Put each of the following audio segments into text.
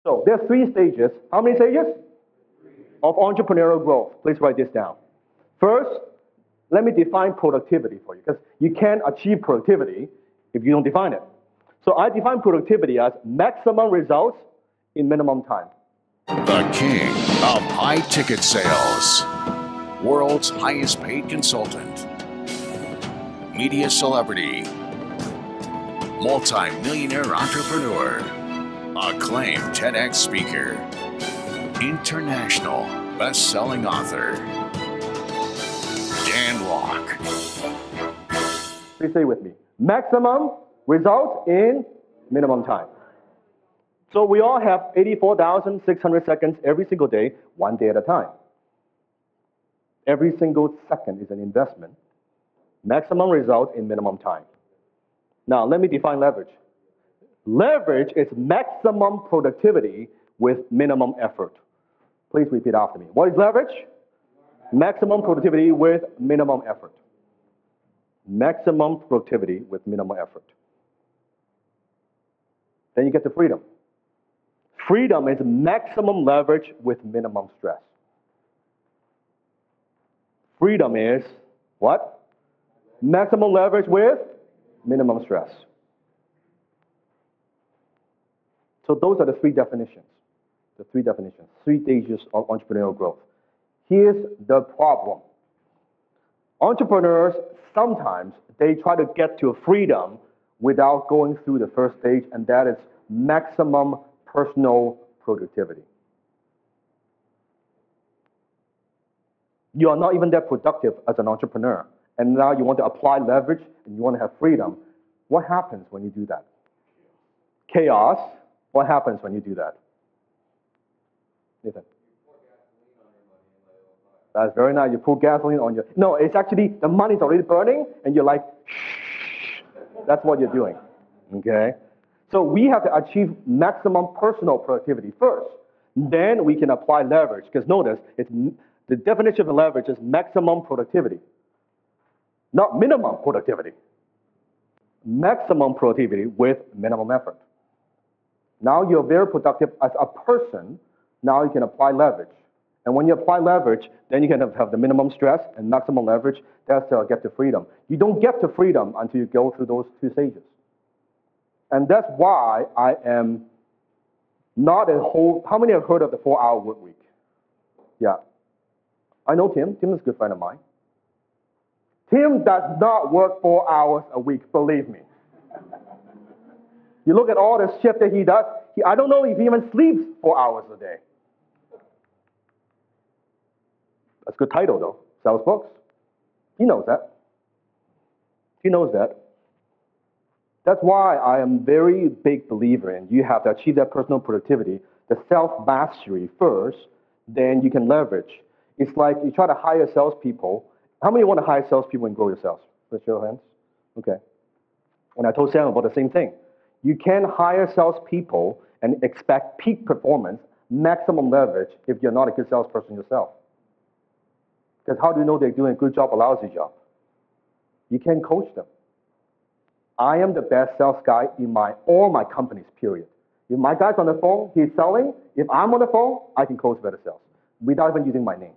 So there are 3 stages. How many stages? Of entrepreneurial growth. Please write this down. First, let me define productivity for you, because you can't achieve productivity if you don't define it. So I define productivity as maximum results in minimum time. The king of high-ticket sales, world's highest paid consultant, media celebrity, multi-millionaire entrepreneur, acclaimed TEDx speaker, international best-selling author, Dan Lok. Please stay with me. Maximum results in minimum time. So we all have 84,600 seconds every single day, 1 day at a time. Every single second is an investment. Maximum result in minimum time. Now, let me define leverage. Leverage is maximum productivity with minimum effort. Please repeat after me. What is leverage? Maximum productivity with minimum effort. Maximum productivity with minimum effort. Then you get to freedom. Freedom is maximum leverage with minimum stress. Freedom is what? Maximum leverage with minimum stress. So those are the 3 definitions. The 3 definitions, 3 stages of entrepreneurial growth. Here's the problem. Entrepreneurs, sometimes they try to get to freedom without going through the first stage, and that is maximum personal productivity. You are not even that productive as an entrepreneur, and now you want to apply leverage and you want to have freedom. What happens when you do that? Chaos. What happens when you do that? Nathan? That's very nice. You pour gasoline on your... No, it's actually, the money's already burning, and you're like, shh. That's what you're doing, okay? So we have to achieve maximum personal productivity first. Then we can apply leverage, because notice, the definition of leverage is maximum productivity, not minimum productivity. Maximum productivity with minimum effort. Now you're very productive as a person. Now you can apply leverage. And when you apply leverage, then you can have the minimum stress and maximum leverage. That's how you get to freedom. You don't get to freedom until you go through those 2 stages. And that's why I am not a whole... How many have heard of the 4-hour work week? Yeah. I know Tim. Tim is a good friend of mine. Tim does not work 4 hours a week, believe me. You look at all the shift that he does, I don't know if he even sleeps 4 hours a day. That's a good title, though. Sells books. He knows that. He knows that. That's why I am very big believer in you have to achieve that personal productivity, the self-mastery first, then you can leverage. It's like you try to hire salespeople. How many want to hire salespeople and grow your sales? Let's show your hands. Okay. And I told Sam about the same thing. You can't hire salespeople and expect peak performance, maximum leverage, if you're not a good salesperson yourself. Because how do you know they're doing a good job or lousy job? You can't coach them. I am the best sales guy in all my companies, period. If my guy's on the phone, he's selling. If I'm on the phone, I can coach better sales without even using my name.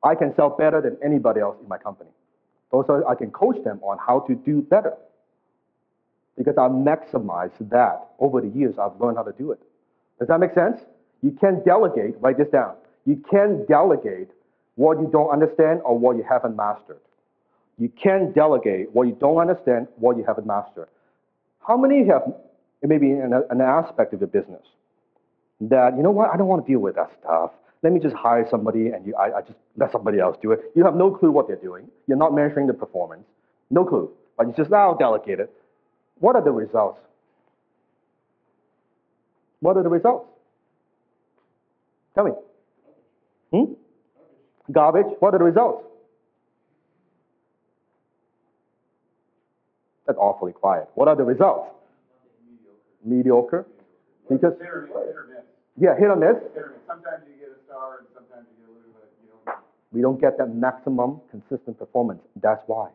I can sell better than anybody else in my company. Also, I can coach them on how to do better. Because I've maximized that over the years. I've learned how to do it. Does that make sense? You can't delegate. Write this down. You can't delegate what you don't understand or what you haven't mastered. You can't delegate what you don't understand, what you haven't mastered. How many have, maybe an aspect of the business, that, you know what, I don't want to deal with that stuff. Let me just hire somebody and I just let somebody else do it. You have no clue what they're doing. You're not measuring the performance. No clue. But you just, I'll delegate it. What are the results? What are the results? Tell me. Garbage. What are the results? That's awfully quiet. What are the results? Mediocre. Because hit or miss. Yeah, hit or miss. Sometimes you get a star and sometimes you get a little bit, you don't. We don't get that maximum consistent performance. That's why.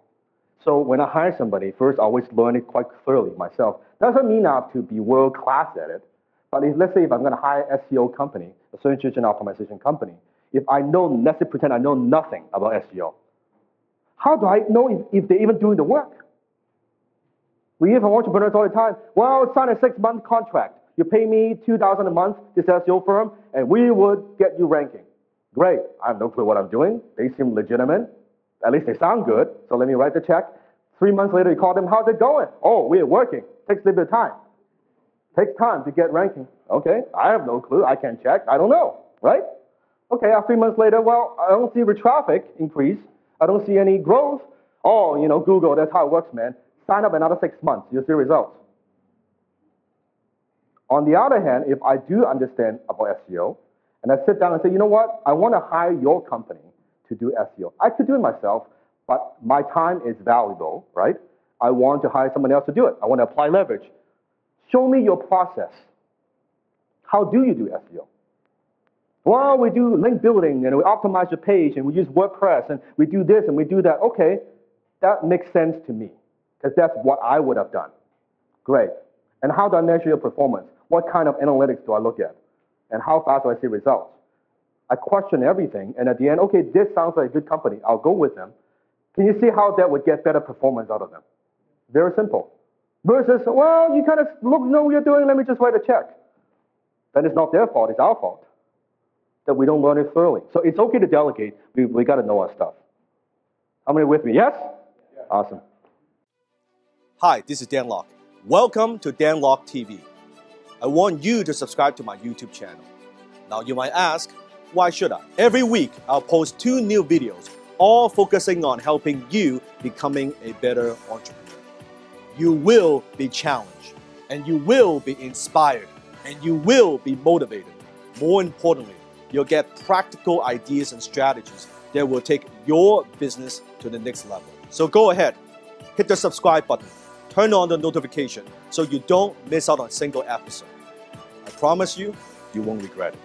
So when I hire somebody, first I always learn it quite thoroughly myself. Doesn't mean I have to be world class at it, But let's say if I'm going to hire an SEO company, a search engine optimization company, if I know, let's say pretend I know nothing about SEO, how do I know if they're even doing the work? We hear from entrepreneurs all the time, well, sign a 6-month contract. You pay me $2,000 a month, this SEO firm, and we would get you ranking. Great. I have no clue what I'm doing. They seem legitimate. At least they sound good. So let me write the check. 3 months later, you call them, how's it going? Oh, we're working. Takes a little bit of time. Takes time to get ranking. Okay, I have no clue. I can't check. I don't know, right? Okay, 3 months later, well, I don't see the traffic increase. I don't see any growth. Oh, Google, that's how it works, man. Sign up another 6 months. You'll see results. On the other hand, if I do understand about SEO, and I sit down and say, you know what? I want to hire your company to do SEO. I could do it myself, but my time is valuable, right? I want to hire someone else to do it. I want to apply leverage. Show me your process. How do you do SEO? Well, we do link building, and we optimize the page, and we use WordPress, and we do this, and we do that. Okay, that makes sense to me, because that's what I would have done. Great. And how do I measure your performance? What kind of analytics do I look at? And how fast do I see results? I question everything, and at the end, okay, this sounds like a good company. I'll go with them. Can you see how that would get better performance out of them? Very simple. Versus, well, you kind of know what you're doing, let me just write a check. Then it's not their fault, it's our fault that we don't learn it thoroughly. So it's okay to delegate. We got to know our stuff. How many with me? Yes? Yeah. Awesome. Hi, this is Dan Lok. Welcome to Dan Lok TV. I want you to subscribe to my YouTube channel. Now you might ask, why should I? Every week, I'll post 2 new videos, all focusing on helping you becoming a better entrepreneur. You will be challenged, and you will be inspired, and you will be motivated. More importantly, you'll get practical ideas and strategies that will take your business to the next level. So go ahead, hit the subscribe button, turn on the notification so you don't miss out on a single episode. I promise you, you won't regret it.